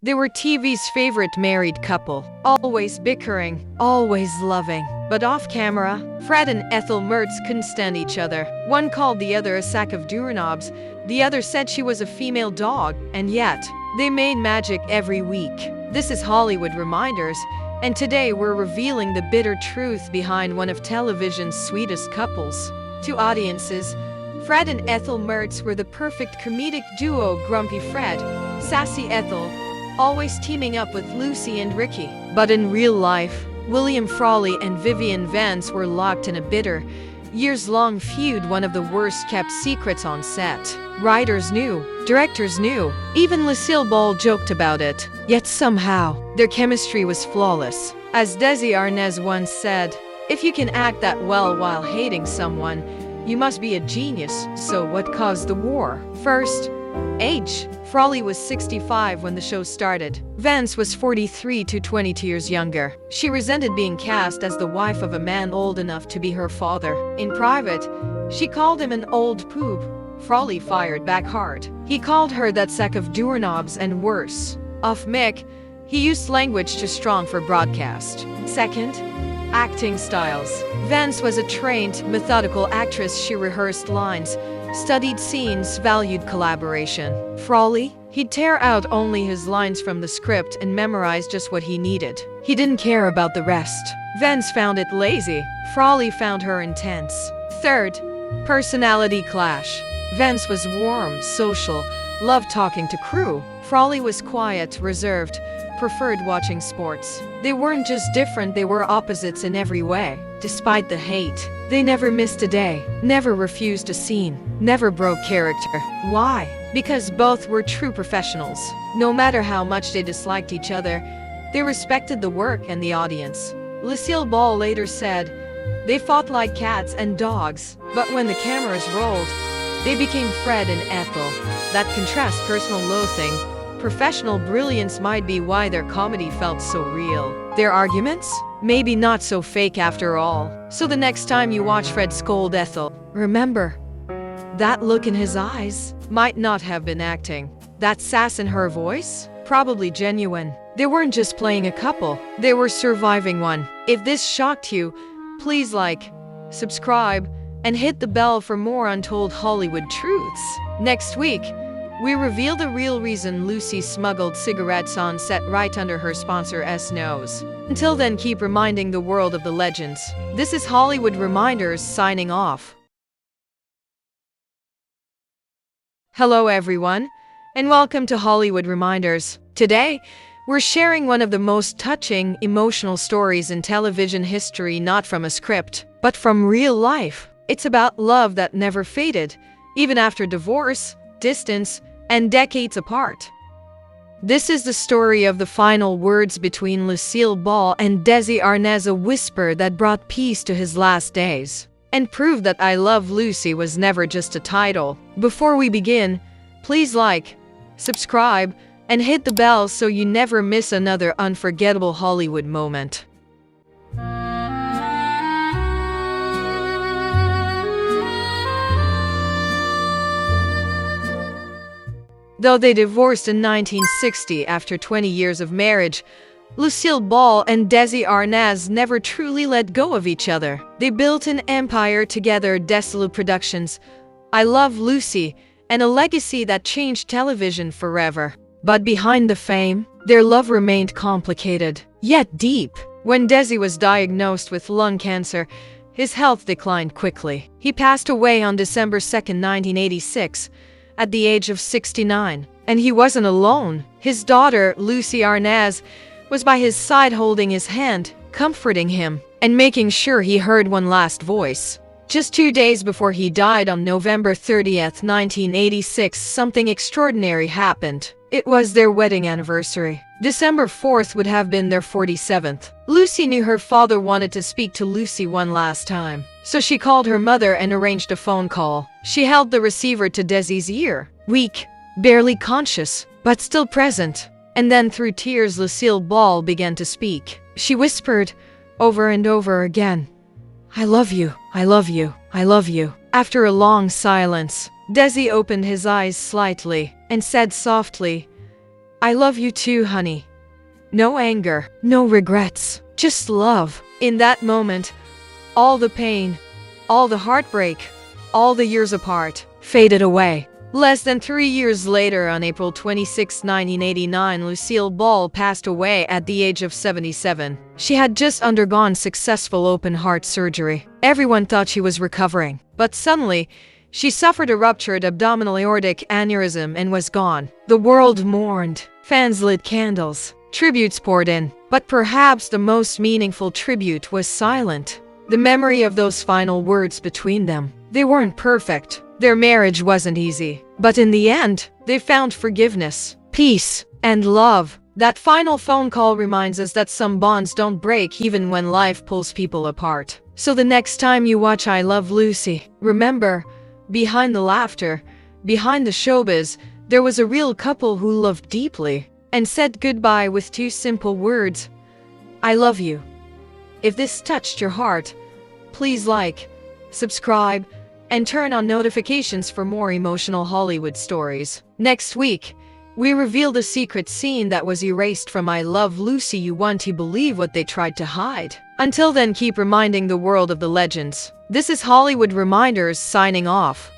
They were TV's favorite married couple, always bickering, always loving. But off camera, Fred and Ethel Mertz couldn't stand each other. One called the other a sack of doorknobs, the other said she was a female dog, and yet, they made magic every week. This is Hollywood Reminders, and today we're revealing the bitter truth behind one of television's sweetest couples. To audiences, Fred and Ethel Mertz were the perfect comedic duo, grumpy Fred, sassy Ethel, always teaming up with Lucy and Ricky. But in real life, William Frawley and Vivian Vance were locked in a bitter, years-long feud, one of the worst-kept secrets on set. Writers knew, directors knew, even Lucille Ball joked about it. Yet somehow, their chemistry was flawless. As Desi Arnaz once said, "If you can act that well while hating someone, you must be a genius." So what caused the war? First, age. Frawley was 65 when the show started. Vance was 43 to 22 years younger. She resented being cast as the wife of a man old enough to be her father. In private, she called him an old poop. Frawley fired back hard. He called her that sack of doorknobs and worse. Off mic, he used language too strong for broadcast. Second, acting styles. Vance was a trained, methodical actress. She rehearsed lines, studied scenes, valued collaboration. Frawley? He'd tear out only his lines from the script and memorize just what he needed. He didn't care about the rest. Vance found it lazy. Frawley found her intense. Third, personality clash. Vance was warm, social, loved talking to crew. Frawley was quiet, reserved, preferred watching sports. They weren't just different, they were opposites in every way. Despite the hate, they never missed a day, never refused a scene, never broke character. Why? Because both were true professionals. No matter how much they disliked each other, they respected the work and the audience. Lucille Ball later said, "They fought like cats and dogs, but when the cameras rolled, they became Fred and Ethel." That contrast personal loathing, professional brilliance might be why their comedy felt so real. Their arguments? Maybe not so fake after all. So the next time you watch Fred scold Ethel, remember, that look in his eyes might not have been acting. That sass in her voice? Probably genuine. They weren't just playing a couple, they were surviving one. If this shocked you, please like, subscribe, and hit the bell for more untold Hollywood truths. Next week, we reveal the real reason Lucy smuggled cigarettes on set right under her sponsor's nose. Until then, keep reminding the world of the legends. This is Hollywood Reminders signing off. Hello everyone, and welcome to Hollywood Reminders. Today, we're sharing one of the most touching, emotional stories in television history, not from a script, but from real life. It's about love that never faded, even after divorce, distance, and decades apart. This is the story of the final words between Lucille Ball and Desi Arnaz, a whisper that brought peace to his last days, and proved that I Love Lucy was never just a title. Before we begin, please like, subscribe, and hit the bell so you never miss another unforgettable Hollywood moment. Though they divorced in 1960 after 20 years of marriage, Lucille Ball and Desi Arnaz never truly let go of each other. They built an empire together, Desilu Productions, I Love Lucy, and a legacy that changed television forever. But behind the fame, their love remained complicated, yet deep. When Desi was diagnosed with lung cancer, his health declined quickly. He passed away on December 2, 1986, at the age of 69. And he wasn't alone. His daughter, Lucy Arnaz, was by his side, holding his hand, comforting him, and making sure he heard one last voice. Just 2 days before he died on November 30th, 1986, something extraordinary happened. It was their wedding anniversary. December 4th would have been their 47th. Lucy knew her father wanted to speak to Lucy one last time, so she called her mother and arranged a phone call. She held the receiver to Desi's ear, weak, barely conscious, but still present. And then through tears, Lucille Ball began to speak. She whispered, over and over again, "I love you, I love you, I love you." After a long silence, Desi opened his eyes slightly and said softly, I love you too, honey. No anger, no regrets, just love. In that moment, all the pain, all the heartbreak, all the years apart faded away. Less than 3 years later, on April 26, 1989, Lucille Ball passed away at the age of 77. She had just undergone successful open-heart surgery. Everyone thought she was recovering, but suddenly, she suffered a ruptured abdominal aortic aneurysm and was gone. The world mourned. Fans lit candles. Tributes poured in. But perhaps the most meaningful tribute was silent. The memory of those final words between them. They weren't perfect. Their marriage wasn't easy. But in the end, they found forgiveness, peace, and love. That final phone call reminds us that some bonds don't break even when life pulls people apart. So the next time you watch I Love Lucy, remember, behind the laughter, behind the showbiz, there was a real couple who loved deeply and said goodbye with 2 simple words: I love you. If this touched your heart, please like, subscribe, and turn on notifications for more emotional Hollywood stories. Next week, we reveal the secret scene that was erased from I Love Lucy. You want to believe what they tried to hide. Until then, keep reminding the world of the legends. This is Hollywood Reminders signing off.